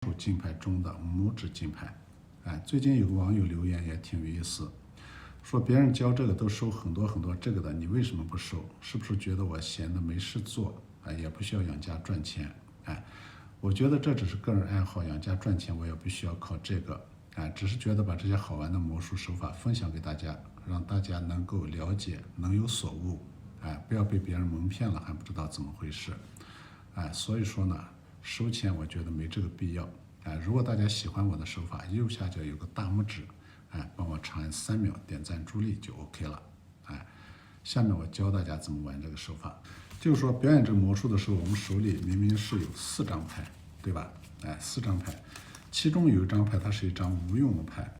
手竞拍中的拇指竞拍。最近有个网友留言也挺有意思，说别人教这个都收很多很多这个的，你为什么不收？是不是觉得我闲的没事做也不需要养家赚钱？我觉得这只是个人爱好，养家赚钱我也不需要靠这个。只是觉得把这些好玩的魔术手法分享给大家，让大家能够了解，能有所悟。不要被别人蒙骗了还不知道怎么回事。所以说呢，收钱我觉得没这个必要。如果大家喜欢我的手法，右下角有个大拇指，帮我长按3秒点赞助力就 OK 了。下面我教大家怎么玩这个手法。就是说表演这个魔术的时候，我们手里明明是有4张牌，对吧？4张牌，其中有一张牌它是一张无用的牌，